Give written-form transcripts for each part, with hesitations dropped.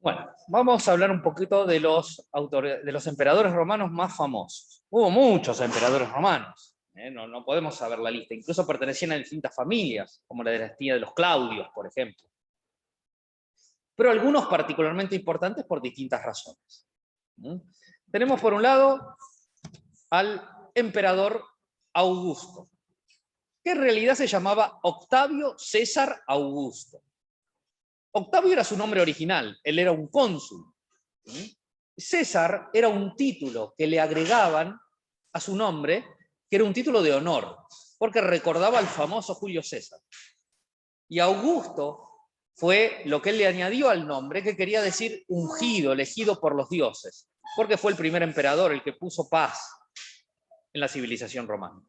Bueno, vamos a hablar un poquito de los emperadores romanos más famosos. Hubo muchos emperadores romanos, no podemos saber la lista. Incluso pertenecían a distintas familias, como la dinastía de los Claudios, por ejemplo. Pero algunos particularmente importantes por distintas razones. Tenemos por un lado al emperador Augusto, que en realidad se llamaba Octavio César Augusto. Octavio era su nombre original, él era un cónsul. César era un título que le agregaban a su nombre, que era un título de honor, porque recordaba al famoso Julio César. Y Augusto fue lo que él le añadió al nombre, que quería decir ungido, elegido por los dioses, porque fue el primer emperador, el que puso paz en la civilización romana.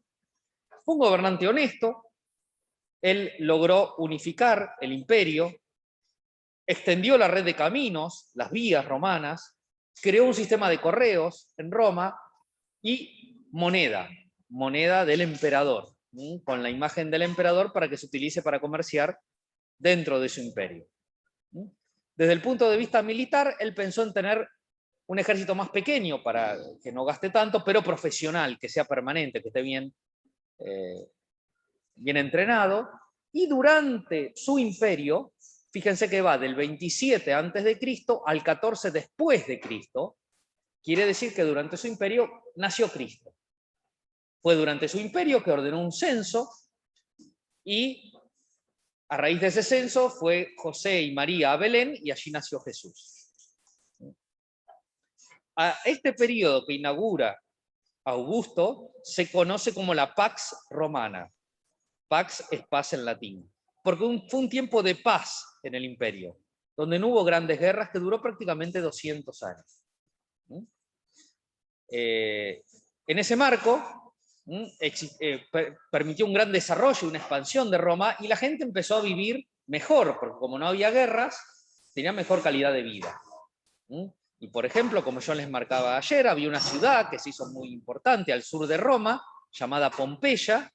Fue un gobernante honesto, él logró unificar el imperio, extendió la red de caminos, las vías romanas, creó un sistema de correos en Roma y moneda del emperador, con la imagen del emperador para que se utilice para comerciar dentro de su imperio. Desde el punto de vista militar, él pensó en tener un ejército más pequeño para que no gaste tanto, pero profesional, que sea permanente, que esté bien entrenado. Y durante su imperio, fíjense que va del 27 antes de Cristo al 14 después de Cristo, quiere decir que durante su imperio nació Cristo. Fue durante su imperio que ordenó un censo y a raíz de ese censo fue José y María a Belén y allí nació Jesús. A este periodo que inaugura Augusto se conoce como la Pax Romana. Pax es paz en latín. Porque fue un tiempo de paz en el imperio, donde no hubo grandes guerras, que duró prácticamente 200 años. En ese marco, permitió un gran desarrollo, una expansión de Roma, y la gente empezó a vivir mejor, porque como no había guerras, tenía mejor calidad de vida. Y por ejemplo, como yo les marcaba ayer, había una ciudad que se hizo muy importante al sur de Roma, llamada Pompeya,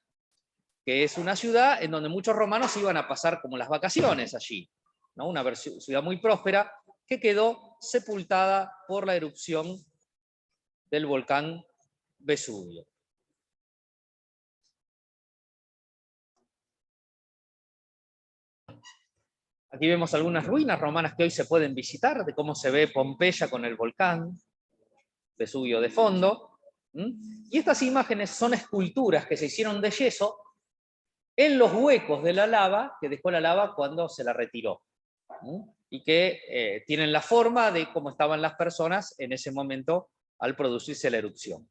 que es una ciudad en donde muchos romanos iban a pasar como las vacaciones allí, ¿no? Una ciudad muy próspera que quedó sepultada por la erupción del volcán Vesubio. Aquí vemos algunas ruinas romanas que hoy se pueden visitar, de cómo se ve Pompeya con el volcán Vesubio de fondo. Y estas imágenes son esculturas que se hicieron de yeso en los huecos de la lava, que dejó la lava cuando se la retiró. Y que tienen la forma de cómo estaban las personas en ese momento al producirse la erupción.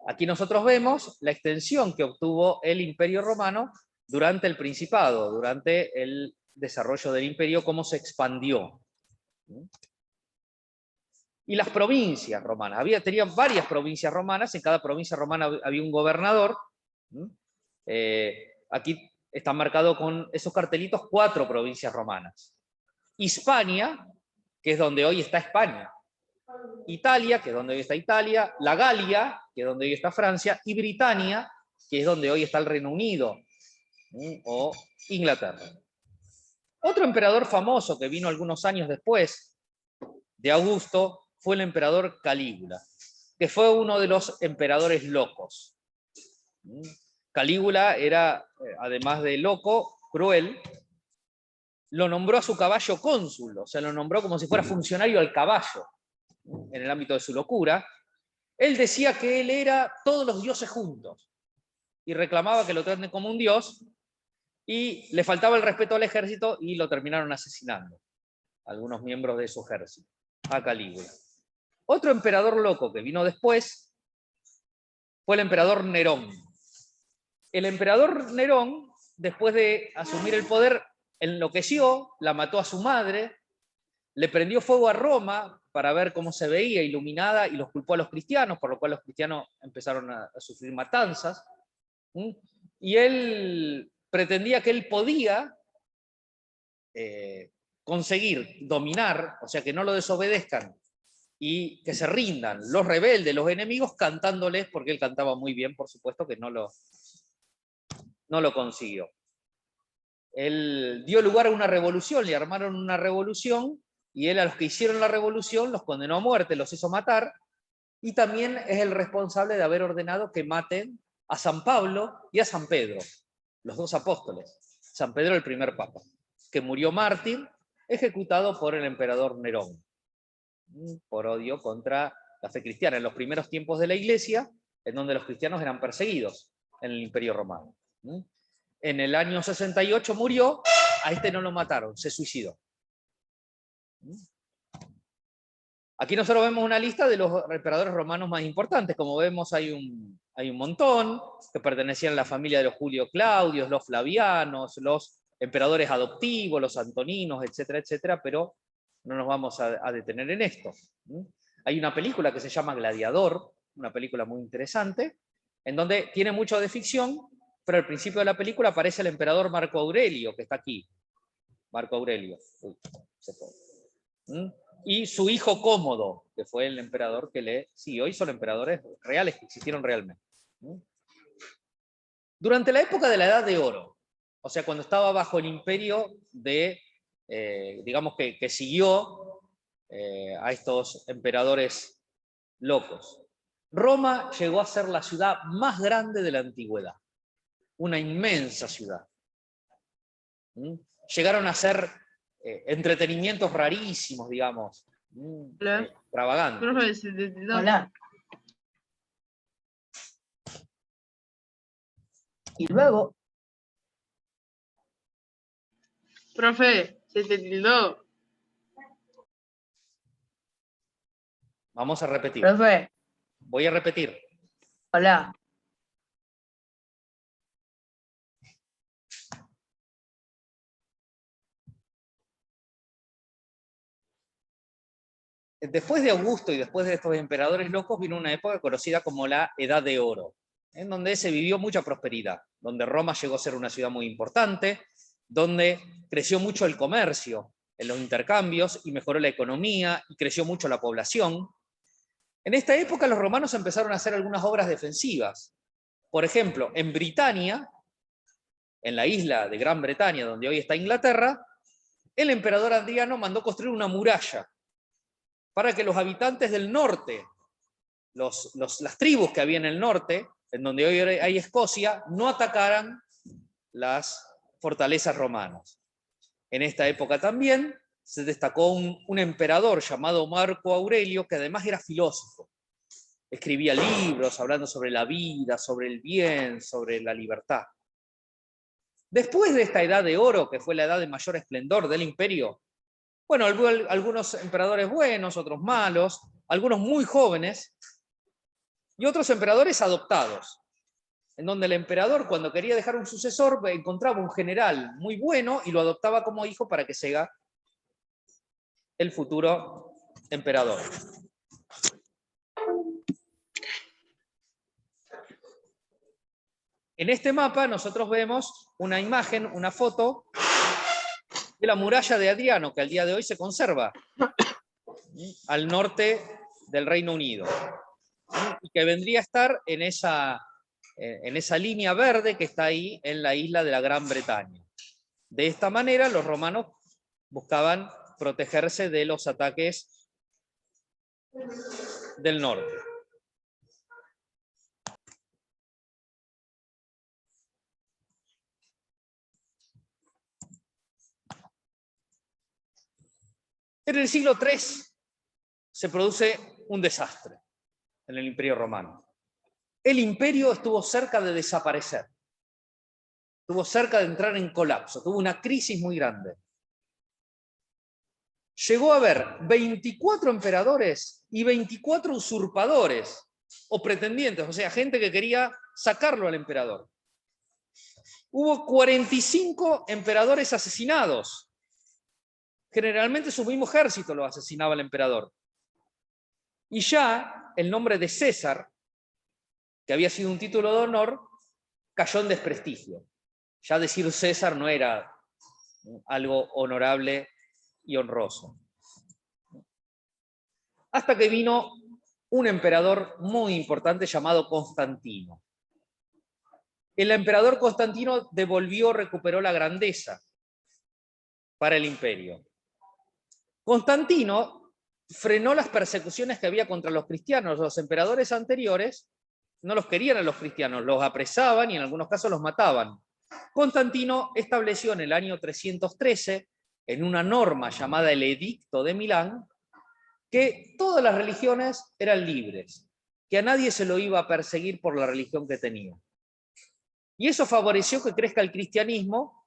Aquí nosotros vemos la extensión que obtuvo el Imperio Romano durante el Principado, durante el desarrollo del imperio, cómo se expandió. Y las provincias romanas. Tenían varias provincias romanas, en cada provincia romana había un gobernador. Aquí está marcado con esos cartelitos 4 provincias romanas. Hispania, que es donde hoy está España. Italia, que es donde hoy está Italia. La Galia, que es donde hoy está Francia. Y Britania, que es donde hoy está el Reino Unido o Inglaterra. Otro emperador famoso que vino algunos años después de Augusto fue el emperador Calígula, que fue uno de los emperadores locos. Calígula era, además de loco, cruel. Lo nombró a su caballo cónsul, o sea, lo nombró como si fuera funcionario al caballo, en el ámbito de su locura. Él decía que él era todos los dioses juntos, y reclamaba que lo traten como un dios, y le faltaba el respeto al ejército, y lo terminaron asesinando, algunos miembros de su ejército, a Calígula. Otro emperador loco que vino después fue el emperador Nerón. El emperador Nerón, después de asumir el poder, enloqueció, la mató a su madre, le prendió fuego a Roma para ver cómo se veía iluminada y los culpó a los cristianos, por lo cual los cristianos empezaron a sufrir matanzas. Y él pretendía que él podía conseguir dominar, o sea, que no lo desobedezcan y que se rindan los rebeldes, los enemigos, cantándoles, porque él cantaba muy bien, por supuesto que no lo consiguió. Él dio lugar a una revolución, le armaron una revolución y él a los que hicieron la revolución los condenó a muerte, los hizo matar, y también es el responsable de haber ordenado que maten a San Pablo y a San Pedro, los dos apóstoles. San Pedro el primer papa, que murió mártir, ejecutado por el emperador Nerón, por odio contra la fe cristiana, en los primeros tiempos de la Iglesia, en donde los cristianos eran perseguidos en el Imperio Romano. En el año 68 murió, a este no lo mataron, se suicidó. Aquí nosotros vemos una lista de los emperadores romanos más importantes. Como vemos, hay un montón que pertenecían a la familia de los Julio Claudios, los Flavianos, los emperadores adoptivos, los Antoninos, etcétera, etcétera, pero no nos vamos a detener en esto. Hay una película que se llama Gladiador, una película muy interesante, en donde tiene mucho de ficción, pero al principio de la película aparece el emperador Marco Aurelio, que está aquí. Marco Aurelio. Uy, se fue. Y su hijo Cómodo, que fue el emperador que le siguió, y son emperadores reales que existieron realmente. Durante la época de la Edad de Oro, o sea, cuando estaba bajo el imperio de, digamos que siguió a estos emperadores locos, Roma llegó a ser la ciudad más grande de la antigüedad, una inmensa ciudad. Llegaron a ser entretenimientos rarísimos, digamos, extravagantes. Hola. Y luego, Profe, se te tildó. Vamos a repetir. profe, Voy a repetir. hola. Después de Augusto y después de estos emperadores locos vino una época conocida como la Edad de Oro, en donde se vivió mucha prosperidad, donde Roma llegó a ser una ciudad muy importante, donde creció mucho el comercio, en los intercambios, y mejoró la economía, y creció mucho la población. En esta época los romanos empezaron a hacer algunas obras defensivas. Por ejemplo, en Britania, en la isla de Gran Bretaña, donde hoy está Inglaterra, el emperador Adriano mandó construir una muralla para que los habitantes del norte, las tribus que había en el norte, en donde hoy hay Escocia, no atacaran las fortalezas romanas. En esta época también se destacó un emperador llamado Marco Aurelio, que además era filósofo. Escribía libros hablando sobre la vida, sobre el bien, sobre la libertad. Después de esta edad de oro, que fue la edad de mayor esplendor del imperio, bueno, algunos emperadores buenos, otros malos, algunos muy jóvenes, y otros emperadores adoptados, en donde el emperador, cuando quería dejar un sucesor, encontraba un general muy bueno y lo adoptaba como hijo para que sea el futuro emperador. En este mapa nosotros vemos una imagen, una foto de la muralla de Adriano, que al día de hoy se conserva al norte del Reino Unido, y que vendría a estar en esa línea verde que está ahí en la isla de la Gran Bretaña. De esta manera los romanos buscaban protegerse de los ataques del norte. En el siglo III se produce un desastre en el Imperio Romano. El imperio estuvo cerca de desaparecer, estuvo cerca de entrar en colapso, tuvo una crisis muy grande. Llegó a haber 24 emperadores y 24 usurpadores o pretendientes, o sea, gente que quería sacarlo al emperador. Hubo 45 emperadores asesinados. Generalmente su mismo ejército lo asesinaba al emperador. Y ya el nombre de César, que había sido un título de honor, cayó en desprestigio. Ya decir César no era algo honorable y honroso. Hasta que vino un emperador muy importante llamado Constantino. El emperador Constantino recuperó la grandeza para el imperio. Constantino frenó las persecuciones que había contra los cristianos. Los emperadores anteriores no los querían a los cristianos, los apresaban y en algunos casos los mataban. Constantino estableció en el año 313, en una norma llamada el Edicto de Milán, que todas las religiones eran libres, que a nadie se lo iba a perseguir por la religión que tenía. Y eso favoreció que crezca el cristianismo,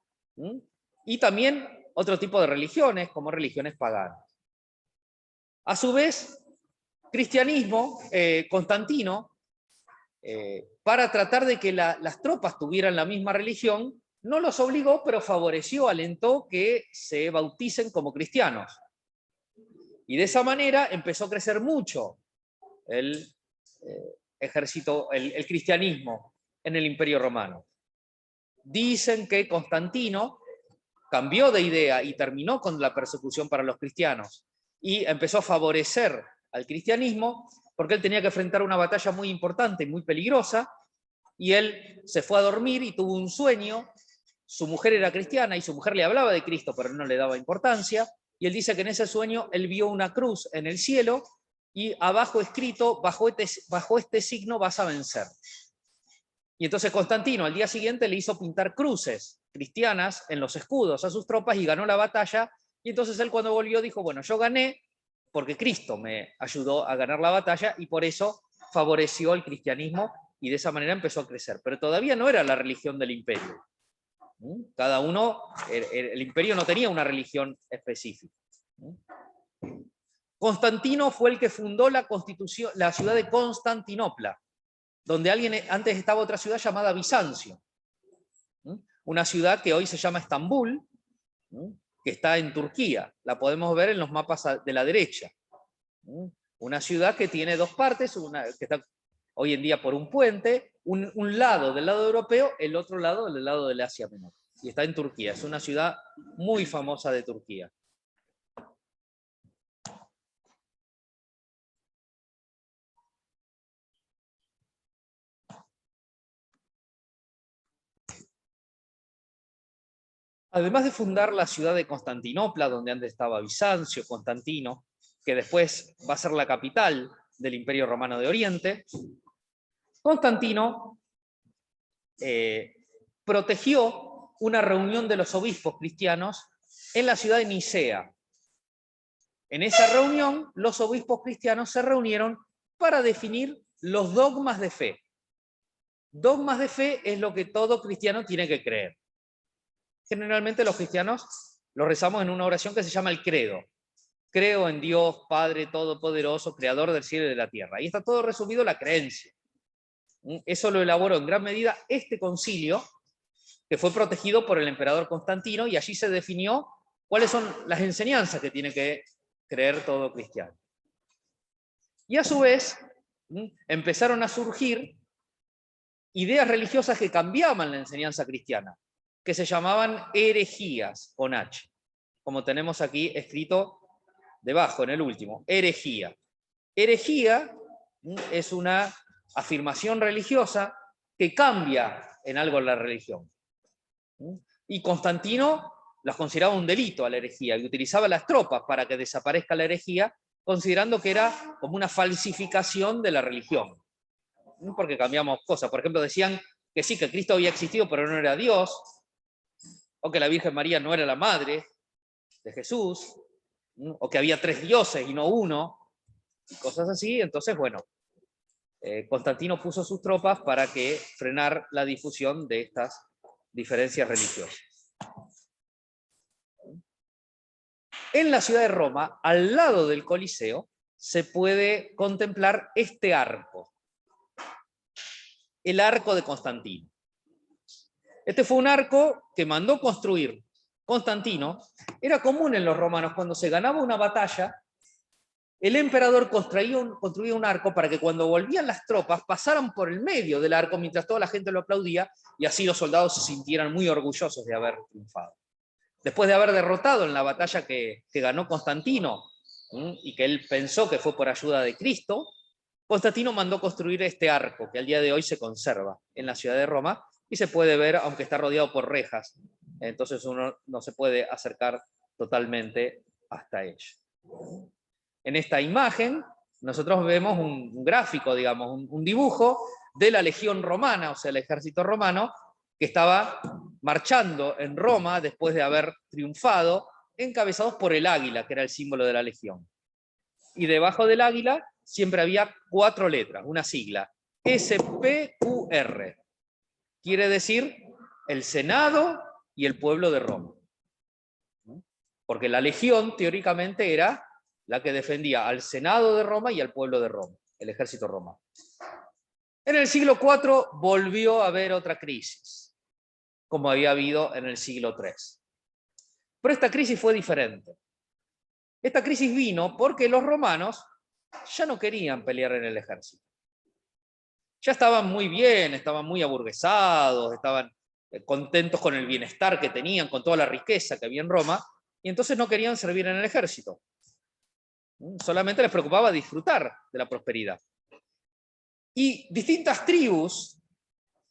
y también otro tipo de religiones, como religiones paganas. A su vez, Constantino, para tratar de que las tropas tuvieran la misma religión, no los obligó, pero favoreció, alentó que se bauticen como cristianos. Y de esa manera empezó a crecer mucho el cristianismo en el Imperio Romano. Dicen que Constantino cambió de idea y terminó con la persecución para los cristianos y empezó a favorecer al cristianismo porque él tenía que enfrentar una batalla muy importante y muy peligrosa, y él se fue a dormir y tuvo un sueño. Su mujer era cristiana y su mujer le hablaba de Cristo, pero no le daba importancia, y él dice que en ese sueño él vio una cruz en el cielo y abajo escrito, bajo este signo vas a vencer. Y entonces Constantino al día siguiente le hizo pintar cruces cristianas en los escudos a sus tropas y ganó la batalla. Y entonces él, cuando volvió, dijo, bueno, yo gané porque Cristo me ayudó a ganar la batalla, y por eso favoreció el cristianismo y de esa manera empezó a crecer. Pero todavía no era la religión del imperio. Cada uno, el imperio no tenía una religión específica. Constantino fue el que fundó la ciudad de Constantinopla, donde antes estaba otra ciudad llamada Bizancio. Una ciudad que hoy se llama Estambul, que está en Turquía. La podemos ver en los mapas de la derecha. Una ciudad que tiene dos partes, que está hoy en día por un puente, un lado del lado europeo, el otro lado del lado del Asia Menor. Y está en Turquía. Es una ciudad muy famosa de Turquía. Además de fundar la ciudad de Constantinopla, donde antes estaba Bizancio, Constantino, que después va a ser la capital del Imperio Romano de Oriente, Constantino protegió una reunión de los obispos cristianos en la ciudad de Nicea. En esa reunión, los obispos cristianos se reunieron para definir los dogmas de fe. Dogmas de fe es lo que todo cristiano tiene que creer. Generalmente los cristianos lo rezamos en una oración que se llama el credo. Creo en Dios, Padre Todopoderoso, Creador del cielo y de la tierra. Ahí está todo resumido la creencia. Eso lo elaboró en gran medida este concilio, que fue protegido por el emperador Constantino, y allí se definió cuáles son las enseñanzas que tiene que creer todo cristiano. Y a su vez, empezaron a surgir ideas religiosas que cambiaban la enseñanza cristiana, que se llamaban herejías, con H, como tenemos aquí escrito debajo, en el último, herejía. Herejía es una afirmación religiosa que cambia en algo la religión. Y Constantino las consideraba un delito a la herejía, y utilizaba las tropas para que desaparezca la herejía, considerando que era como una falsificación de la religión. Porque cambiamos cosas. Por ejemplo, decían que sí, que Cristo había existido, pero no era Dios, o que la Virgen María no era la madre de Jesús, o que había tres dioses y no uno, y cosas así. Entonces, bueno, Constantino puso sus tropas para que frenar la difusión de estas diferencias religiosas. En la ciudad de Roma, al lado del Coliseo, se puede contemplar este arco, el arco de Constantino. Este fue un arco que mandó construir Constantino. Era común en los romanos, cuando se ganaba una batalla, el emperador construía un arco para que cuando volvían las tropas pasaran por el medio del arco mientras toda la gente lo aplaudía, y así los soldados se sintieran muy orgullosos de haber triunfado. Después de haber derrotado en la batalla que ganó Constantino, y que él pensó que fue por ayuda de Cristo, Constantino mandó construir este arco, que al día de hoy se conserva en la ciudad de Roma, y se puede ver, aunque está rodeado por rejas, entonces uno no se puede acercar totalmente hasta ello. En esta imagen nosotros vemos un gráfico, digamos, un dibujo de la legión romana, o sea, el ejército romano, que estaba marchando en Roma después de haber triunfado, encabezados por el águila, que era el símbolo de la legión. Y debajo del águila siempre había 4 letras, una sigla, SPQR. Quiere decir el Senado y el pueblo de Roma. Porque la legión, teóricamente, era la que defendía al Senado de Roma y al pueblo de Roma, el ejército romano. En el siglo IV volvió a haber otra crisis, como había habido en el siglo III. Pero esta crisis fue diferente. Esta crisis vino porque los romanos ya no querían pelear en el ejército. Ya estaban muy bien, estaban muy aburguesados, estaban contentos con el bienestar que tenían, con toda la riqueza que había en Roma, y entonces no querían servir en el ejército. Solamente les preocupaba disfrutar de la prosperidad. Y distintas tribus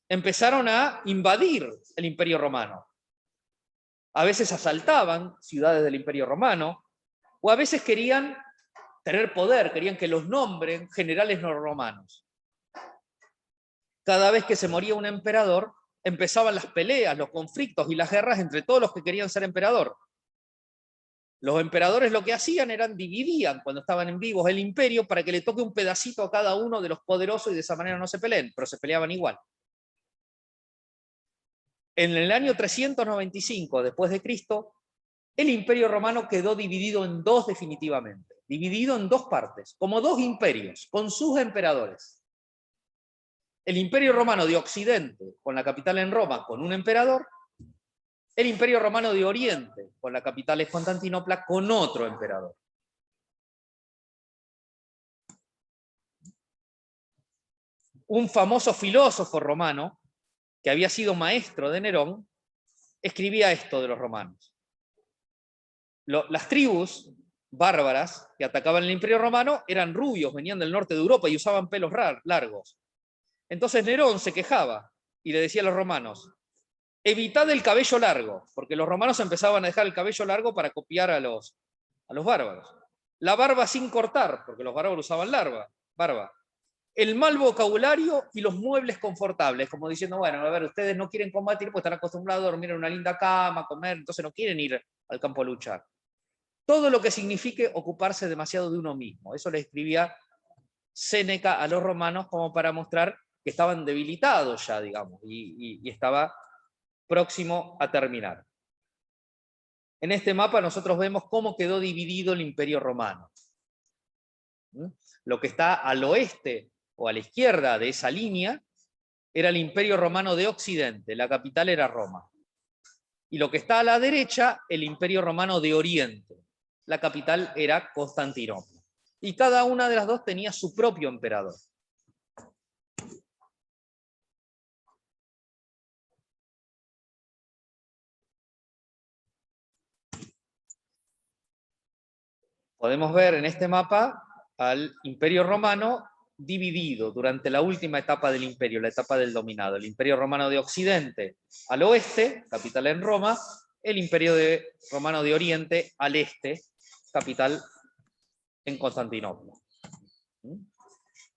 empezaron a invadir el Imperio Romano. A veces asaltaban ciudades del Imperio Romano, o a veces querían tener poder, querían que los nombren generales no romanos. Cada vez que se moría un emperador, empezaban las peleas, los conflictos y las guerras entre todos los que querían ser emperador. Los emperadores lo que hacían eran dividían, cuando estaban en vivos, el imperio para que le toque un pedacito a cada uno de los poderosos y de esa manera no se peleen, pero se peleaban igual. En el año 395 después de Cristo, el Imperio Romano quedó dividido en 2 definitivamente, dividido en 2 partes, como 2 imperios, con sus emperadores. El Imperio Romano de Occidente, con la capital en Roma, con un emperador, el Imperio Romano de Oriente, con la capital en Constantinopla, con otro emperador. Un famoso filósofo romano, que había sido maestro de Nerón, escribía esto de los romanos. Las tribus bárbaras que atacaban el Imperio Romano eran rubios, venían del norte de Europa y usaban pelos largos. Entonces Nerón se quejaba y le decía a los romanos, evitad el cabello largo, porque los romanos empezaban a dejar el cabello largo para copiar a los bárbaros. La barba sin cortar, porque los bárbaros usaban barba. El mal vocabulario y los muebles confortables, como diciendo, bueno, a ver, ustedes no quieren combatir porque están acostumbrados a dormir en una linda cama, comer, entonces no quieren ir al campo a luchar. Todo lo que signifique ocuparse demasiado de uno mismo. Eso le escribía Séneca a los romanos como para mostrar que estaban debilitados ya, digamos, y estaba próximo a terminar. En este mapa nosotros vemos cómo quedó dividido el Imperio Romano. Lo que está al oeste o a la izquierda de esa línea era el Imperio Romano de Occidente, la capital era Roma. Y lo que está a la derecha, el Imperio Romano de Oriente, la capital era Constantinopla. Y cada una de las dos tenía su propio emperador. Podemos ver en este mapa al Imperio Romano dividido durante la última etapa del imperio, la etapa del dominado. El Imperio Romano de Occidente al oeste, capital en Roma, el Imperio Romano de Oriente al este, capital en Constantinopla.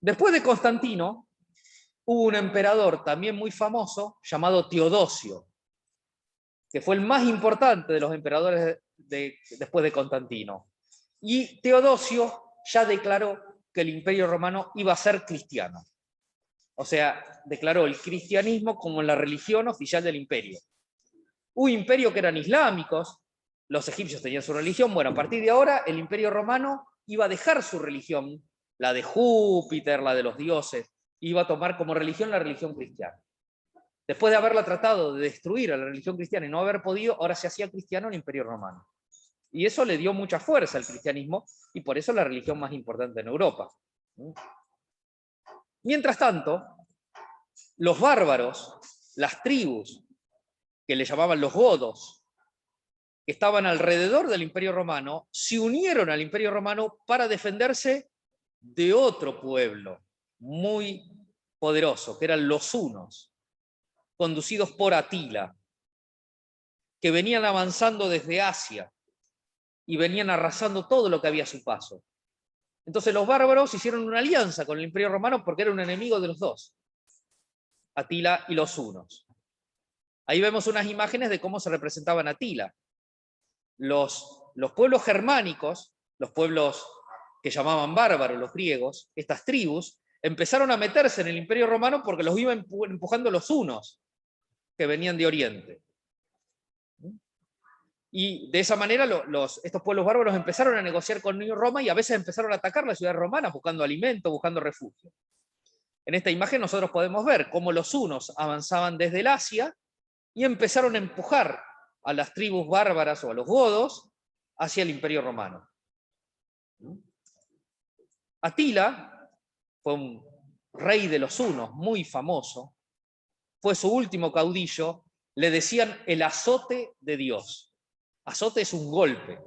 Después de Constantino, hubo un emperador también muy famoso llamado Teodosio, que fue el más importante de los emperadores después de Constantino. Y Teodosio ya declaró que el Imperio Romano iba a ser cristiano. O sea, declaró el cristianismo como la religión oficial del imperio. Un imperio que eran islámicos, los egipcios tenían su religión, bueno, a partir de ahora el Imperio Romano iba a dejar su religión, la de Júpiter, la de los dioses, iba a tomar como religión la religión cristiana. Después de haberla tratado de destruir a la religión cristiana y no haber podido, ahora se hacía cristiano el Imperio Romano. Y eso le dio mucha fuerza al cristianismo, y por eso es la religión más importante en Europa. Mientras tanto, los bárbaros, las tribus, que le llamaban los godos, que estaban alrededor del Imperio Romano, se unieron al Imperio Romano para defenderse de otro pueblo muy poderoso, que eran los hunos, conducidos por Atila, que venían avanzando desde Asia y venían arrasando todo lo que había a su paso. Entonces los bárbaros hicieron una alianza con el Imperio Romano porque era un enemigo de los dos, Atila y los hunos. Ahí vemos unas imágenes de cómo se representaban Atila. Los pueblos germánicos, los pueblos que llamaban bárbaros, los griegos, estas tribus, empezaron a meterse en el Imperio Romano porque los iban empujando los hunos, que venían de Oriente. Y de esa manera estos pueblos bárbaros empezaron a negociar con Roma y a veces empezaron a atacar las ciudades romanas buscando alimento, buscando refugio. En esta imagen nosotros podemos ver cómo los hunos avanzaban desde el Asia y empezaron a empujar a las tribus bárbaras o a los godos hacia el Imperio Romano. Atila fue un rey de los hunos muy famoso, fue su último caudillo, le decían el azote de Dios. Azote es un golpe.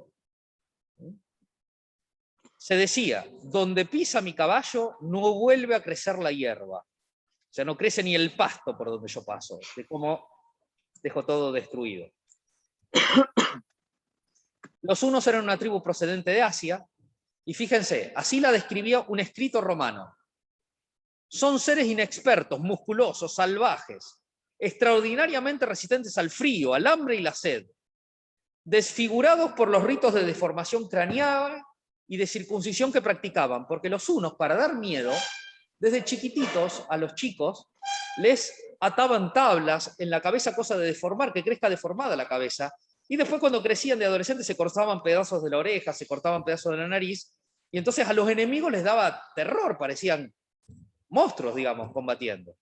Se decía, donde pisa mi caballo no vuelve a crecer la hierba. O sea, no crece ni el pasto por donde yo paso, de cómo dejo todo destruido. Los hunos eran una tribu procedente de Asia, y fíjense, así la describía un escrito romano. Son seres inexpertos, musculosos, salvajes, extraordinariamente resistentes al frío, al hambre y la sed, desfigurados por los ritos de deformación craneal y de circuncisión que practicaban, porque los hunos, para dar miedo, desde chiquititos a los chicos, les ataban tablas en la cabeza, cosa de deformar, que crezca deformada la cabeza, y después cuando crecían de adolescentes se cortaban pedazos de la oreja, se cortaban pedazos de la nariz, y entonces a los enemigos les daba terror, parecían monstruos, digamos, combatiendo.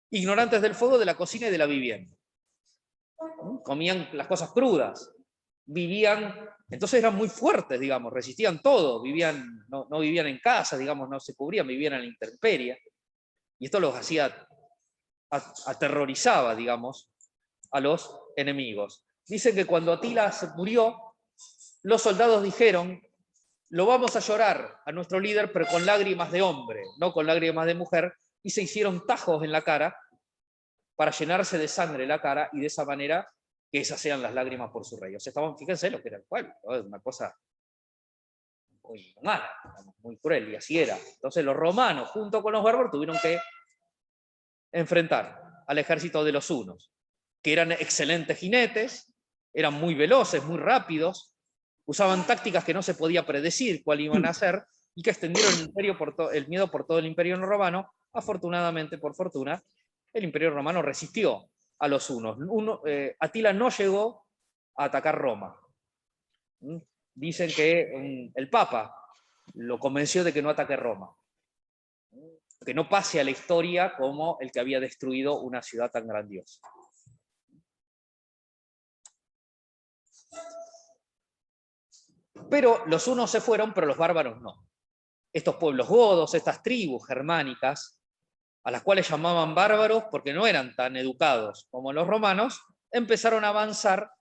Ignorantes del fuego, de la cocina y de la vivienda. Comían las cosas crudas, vivían, entonces eran muy fuertes, digamos, resistían todo, vivían, no vivían en casa, digamos, no se cubrían, vivían en la intemperie, y esto los hacía, aterrorizaba, digamos, a los enemigos. Dicen que cuando Atila se murió, los soldados dijeron, lo vamos a llorar a nuestro líder, pero con lágrimas de hombre, no con lágrimas de mujer, y se hicieron tajos en la cara para llenarse de sangre la cara, y de esa manera que esas sean las lágrimas por su rey. O sea, fíjense lo que era el pueblo, ¿no? Es una cosa muy mala, muy cruel, y así era. Entonces los romanos, junto con los bárbaros, tuvieron que enfrentar al ejército de los hunos, que eran excelentes jinetes, eran muy veloces, muy rápidos, usaban tácticas que no se podía predecir cuál iban a hacer, y que extendieron el miedo por todo el imperio romano. Afortunadamente, por fortuna, el imperio romano resistió a los hunos. Atila no llegó a atacar Roma. Dicen que el Papa lo convenció de que no ataque Roma, que no pase a la historia como el que había destruido una ciudad tan grandiosa. Pero los hunos se fueron, pero los bárbaros no. Estos pueblos godos, estas tribus germánicas, a las cuales llamaban bárbaros porque no eran tan educados como los romanos, empezaron a avanzar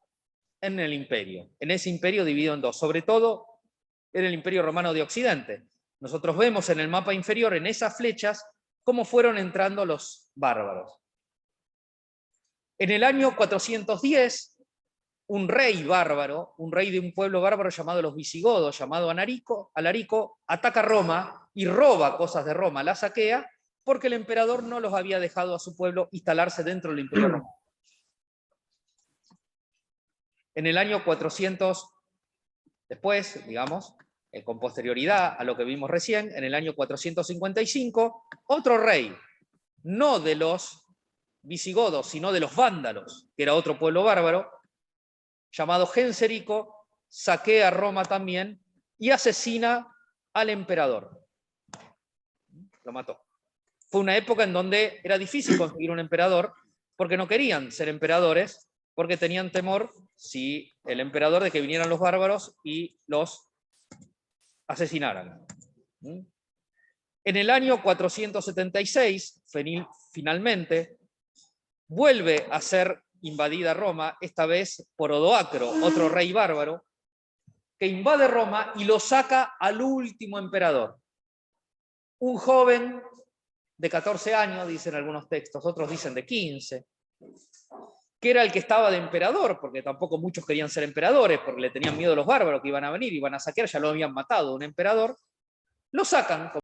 en el imperio. En ese imperio dividido en dos, sobre todo en el Imperio Romano de Occidente. Nosotros vemos en el mapa inferior, en esas flechas, cómo fueron entrando los bárbaros. En el año 410, un rey bárbaro, un rey de un pueblo bárbaro llamado los visigodos, llamado Alarico, ataca Roma y roba cosas de Roma, la saquea, porque el emperador no los había dejado a su pueblo instalarse dentro del Imperio Romano. En el año 400, después, digamos, con posterioridad a lo que vimos recién, en el año 455, otro rey, no de los visigodos, sino de los vándalos, que era otro pueblo bárbaro, llamado Genserico, saquea Roma también y asesina al emperador. Lo mató. Fue una época en donde era difícil conseguir un emperador, porque no querían ser emperadores, porque tenían temor, si el emperador, de que vinieran los bárbaros y los asesinaran. En el año 476, finalmente, vuelve a ser invadida Roma, esta vez por Odoacro, otro rey bárbaro, que invade Roma y lo saca al último emperador. Un joven de 14 años, dicen algunos textos, otros dicen de 15, que era el que estaba de emperador, porque tampoco muchos querían ser emperadores, porque le tenían miedo a los bárbaros que iban a venir, iban a saquear, ya lo habían matado un emperador, lo sacan